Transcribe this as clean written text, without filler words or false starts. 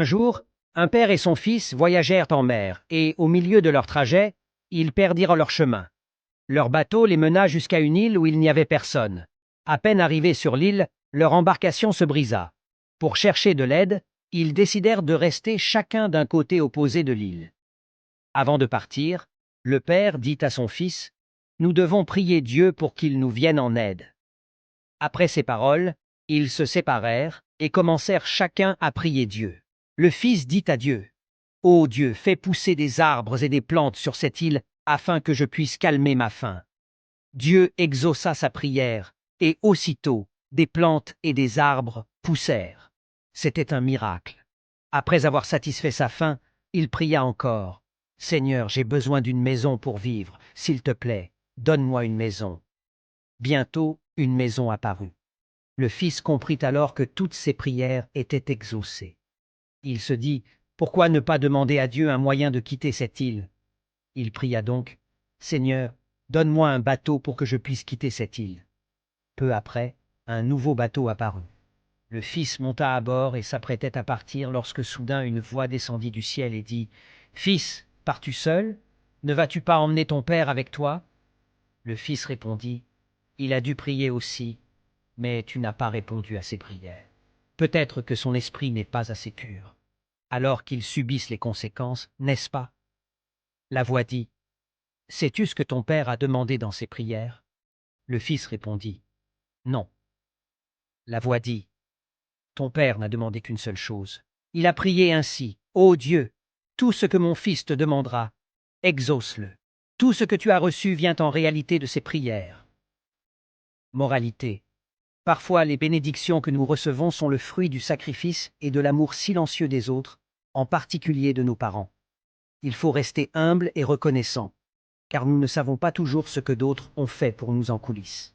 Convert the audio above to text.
Un jour, un père et son fils voyagèrent en mer, et, au milieu de leur trajet, ils perdirent leur chemin. Leur bateau les mena jusqu'à une île où il n'y avait personne. À peine arrivés sur l'île, leur embarcation se brisa. Pour chercher de l'aide, ils décidèrent de rester chacun d'un côté opposé de l'île. Avant de partir, le père dit à son fils: « Nous devons prier Dieu pour qu'il nous vienne en aide. » Après ces paroles, ils se séparèrent et commencèrent chacun à prier Dieu. Le fils dit à Dieu: « Ô Dieu, fais pousser des arbres et des plantes sur cette île afin que je puisse calmer ma faim. » Dieu exauça sa prière, et aussitôt des plantes et des arbres poussèrent. C'était un miracle. Après avoir satisfait sa faim, il pria encore: « Seigneur, j'ai besoin d'une maison pour vivre. S'il te plaît, donne-moi une maison. » Bientôt, une maison apparut. Le fils comprit alors que toutes ses prières étaient exaucées. Il se dit: « Pourquoi ne pas demander à Dieu un moyen de quitter cette île ?» Il pria donc: « Seigneur, donne-moi un bateau pour que je puisse quitter cette île. » Peu après, un nouveau bateau apparut. Le fils monta à bord et s'apprêtait à partir lorsque soudain une voix descendit du ciel et dit: « Fils, pars-tu seul? Ne vas-tu pas emmener ton père avec toi ?» Le fils répondit: « Il a dû prier aussi, mais tu n'as pas répondu à ses prières. Peut-être que son esprit n'est pas assez pur. Alors qu'il subisse les conséquences, n'est-ce pas ?» La voix dit: « Sais-tu ce que ton père a demandé dans ses prières ?» Le fils répondit: « Non. » La voix dit: « Ton père n'a demandé qu'une seule chose. Il a prié ainsi: Ô Dieu, tout ce que mon fils te demandera, exauce-le. Tout ce que tu as reçu vient en réalité de ses prières. » Moralité: parfois les bénédictions que nous recevons sont le fruit du sacrifice et de l'amour silencieux des autres, en particulier de nos parents. Il faut rester humble et reconnaissant, car nous ne savons pas toujours ce que d'autres ont fait pour nous en coulisses.